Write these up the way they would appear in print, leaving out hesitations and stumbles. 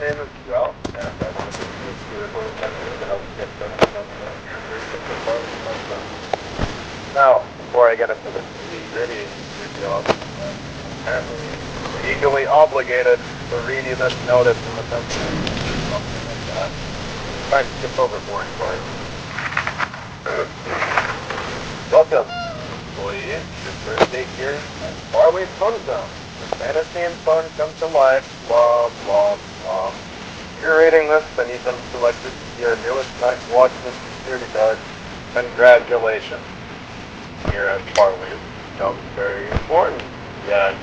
name as well. And I want to help get them now, before I get into the nitty job, apparently legally obligated to read you this notice in the sense something like that. Try to skip over boring part. Welcome, employee. Your first day here at Farley's Fun Zone. The fantasy and fun come to life. Blah, blah, blah. If you're reading this, then you've been selected to your newest night watchman security guard. Congratulations. Here at Farley's, job is very important. Yes.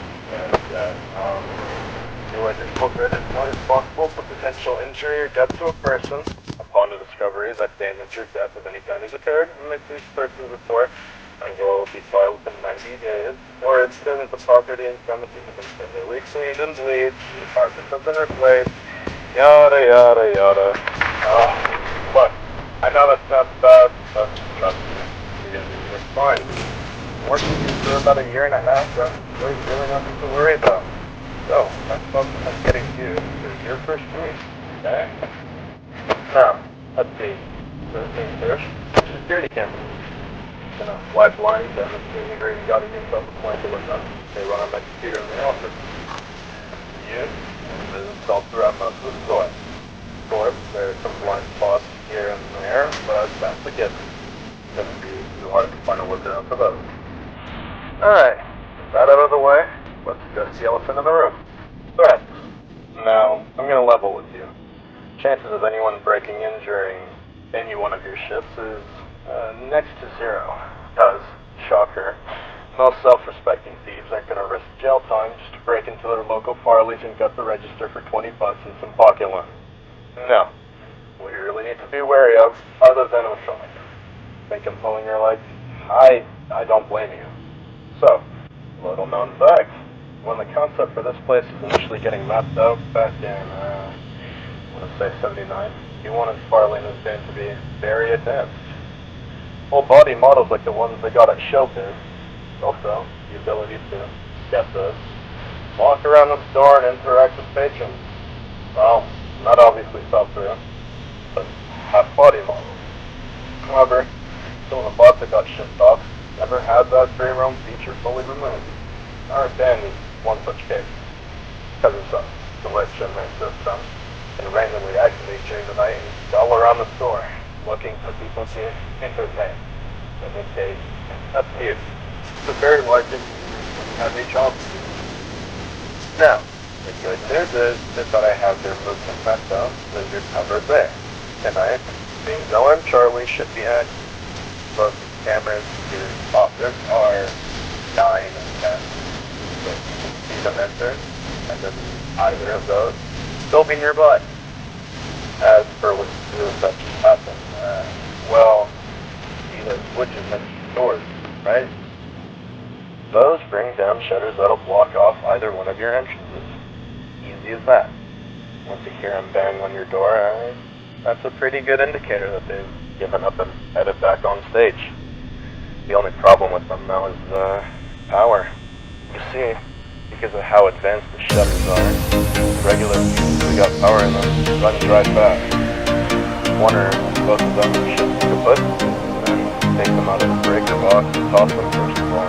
You incorporate as much as possible for potential injury or death to a person. Upon the discovery that damage or death of any kind has occurred, and make these persons report and will be filed within 90 days. Or instead of the property and premises have been thoroughly cleaned and bleached, the carpets have been replaced, yada yada yada. Look, I know that's not bad, but trust me, you're fine. Working for about a year and a half, so there's really nothing to worry about. So, that's something I'm getting to. This is your first choice, okay? Now, let's see. First thing first, security cameras. You know, live blinds, and you got to get yourself acquainted with them. They run on my computer in the office. Yes, it is installed throughout most of the store. Of course, there's some blind spots here and there, but that's a given. It doesn't be too hard to find a workaround for those. Alright, that out of the way, let's address the elephant in the room. Threats. Now, I'm going to level with you. Chances of anyone breaking in during any one of your shifts is next to zero. Because, shocker, most self-respecting thieves aren't going to risk jail time just to break into their local Farley's and gut the register for 20 bucks and some pocket loans. No. What you really need to be wary of, other than a felony. Think I'm pulling your leg? I don't blame you. So, little known fact, when the concept for this place was initially getting mapped out back in, I want to say 79, he wanted Farley and his band to be very advanced. Full body models like the ones they got at Showbiz. Also, the ability to, get this, walk around the store and interact with patrons. Well, not obviously through, but half body models. However, some of the bots that got shipped off never had that free roam feature fully removed. Our band is one such case. Because of some glitch in their system, they randomly activate during the night and go around the store, looking for people to entertain. In this case, that's you. It's a very large have a job to do. Now, the good news is that I have their movement mapped out, so you're covered there. Tonight, being Zoe and Charlie should be at both cameras your office are 9 and 10. So you can see them enter, and then either of those will be nearby. As for what to do if that just happens, well, see those switches next to doors, right? Those bring down shutters that'll block off either one of your entrances. Easy as that. Once you hear them bang on your door, that's a pretty good indicator that they've given up and headed back on stage. The only problem with them now is power. You see, because of how advanced the shutters are, regular fuses we got power in them run right back. One or both of them are shipped kaput, and take them out of the breaker box and toss them first of all.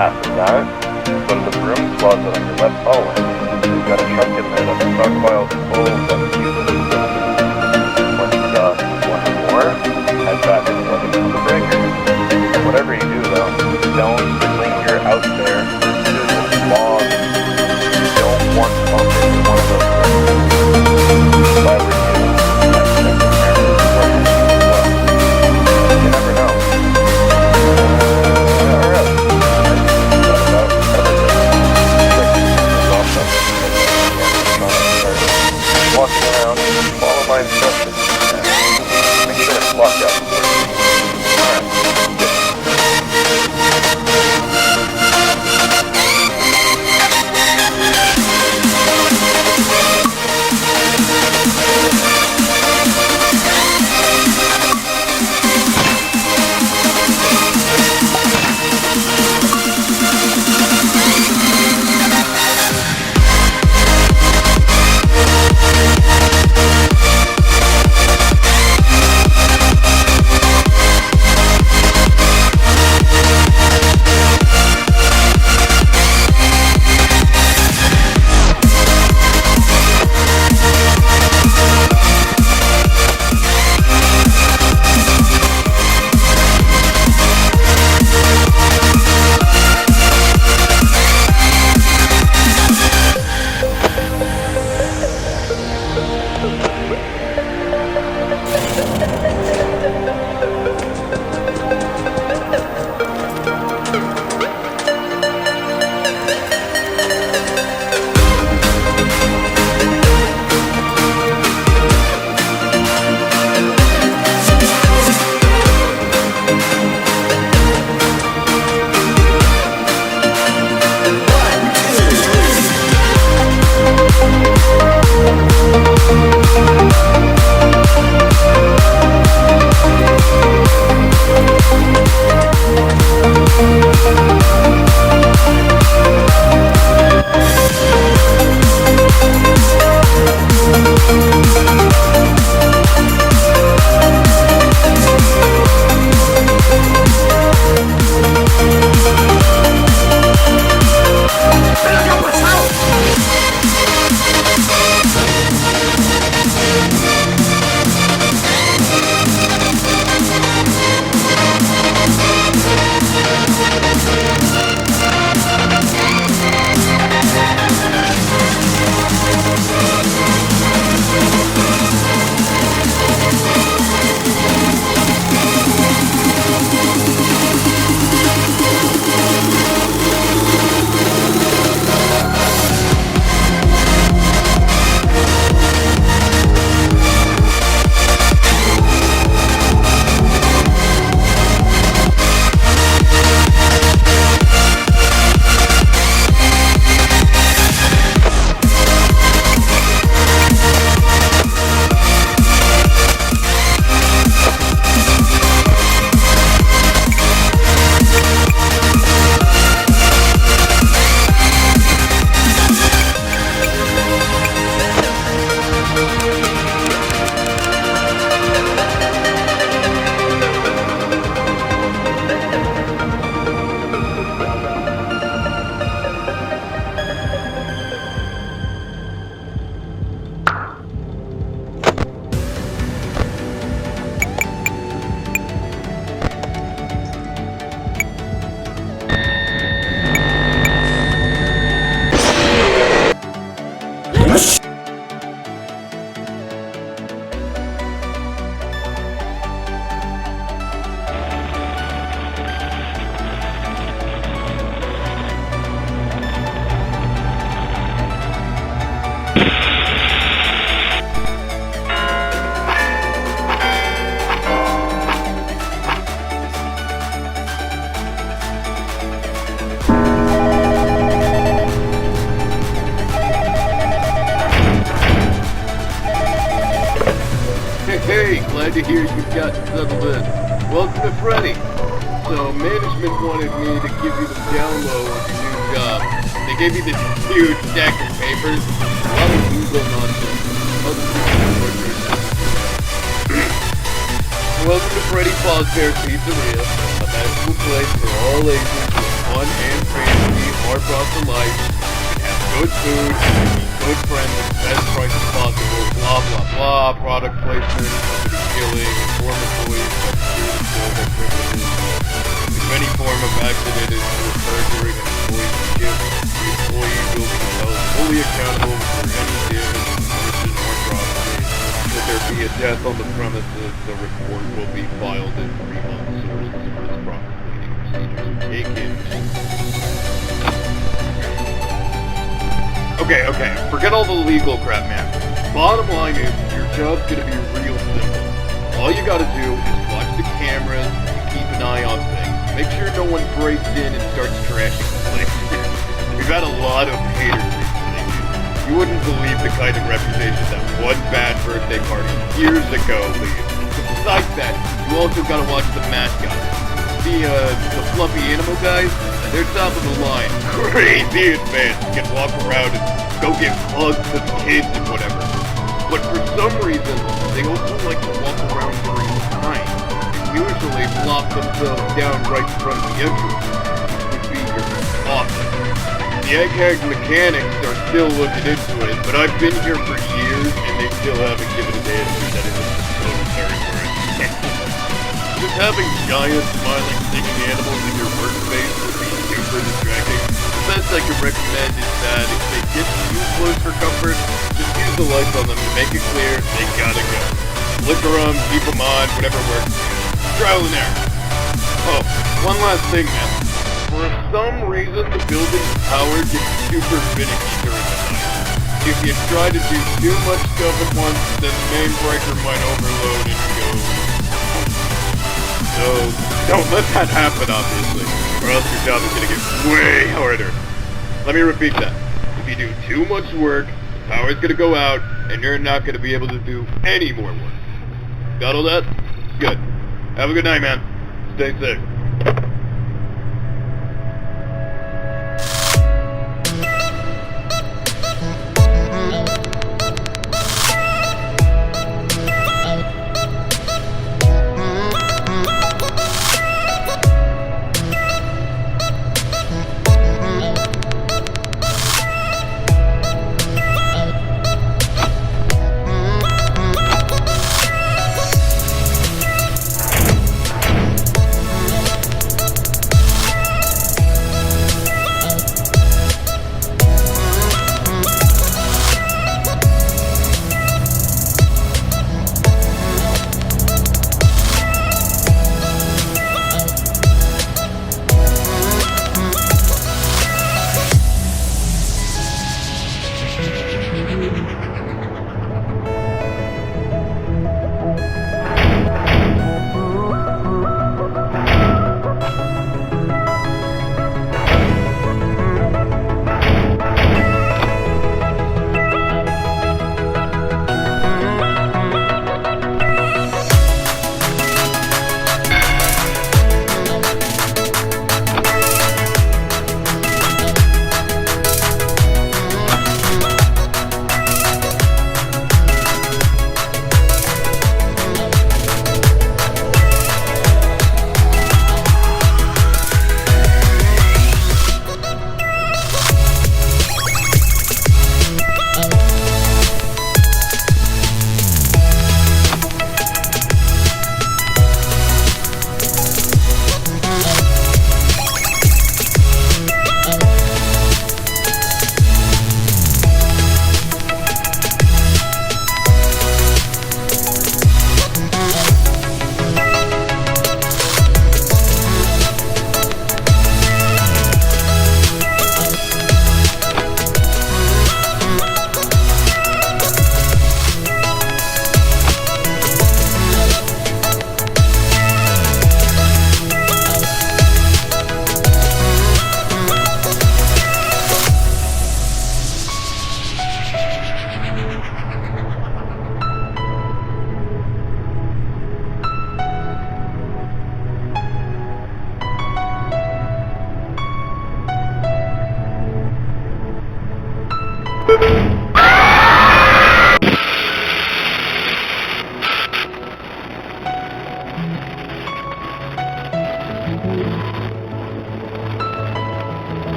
After that, go to the broom closet on your left hallway. You've got a truck in there that's stockpiled full of fuses. Once you got one or more, head back and plug into the breaker. Whatever you do though, don't linger out there to the long. You don't want to bump into one of those things. If I were you, I'd check the cameras before you do as well. You never know. Alright. That's about everything. Check the cameras also. Walking around, follow my instructions, and make sure it's locked up. glad to hear you've gotten settled in. Welcome to Freddy. So, management wanted me to give you the down low on your new job. They gave you this huge stack of papers, a lot of legal nonsense, other workers. Welcome to Freddy Fazbear's Pizzeria, a magical place for all ages with fun and fantasy, hard brought to life. You can have good food, meet good friends at the best prices possible, blah blah blah, product placement, company killing, inform employees about security their privileges. If any form of accident is to occur during an employee's shift, the employee will be held fully accountable for any damage to person or property. Should there be a death on the premises, the report will be filed in 3 months or as soon as proper cleaning procedures are taken. Okay, forget all the legal crap, man. Bottom line is, your job's gonna be real simple. All you gotta do is watch the cameras and keep an eye on things. Make sure no one breaks in and starts trashing the place. We've had a lot of haters recently. You wouldn't believe the kind of reputation that one bad birthday party years ago leaves. Besides that, you also gotta watch the mascots. The fluffy animal guys, they're top of the line. Crazy advanced. You can walk around and go give hugs to the kids and whatever. But for some reason, they also like to walk around during time. Usually plop themselves down right in front of the entrance, which would be your office. The egghead mechanics are still looking into it, but I've been here for years and they still haven't given an answer that isn't total territory. Just having giant, smiling, singing animals in your workspace would be super distracting. The best I can recommend is that if they get too close for comfort, just use the lights on them to make it clear they gotta go. Flicker them, keep them on, whatever works. Trial and error. Oh, one last thing, man. For some reason, the building's power gets super finicky during the night. If you try to do too much stuff at once, then the main breaker might overload and go. So, don't let that happen, obviously, or else your job is going to get way harder. Let me repeat that. If you do too much work, the power's going to go out, and you're not going to be able to do any more work. Got all that? Good. Have a good night, man. Stay safe.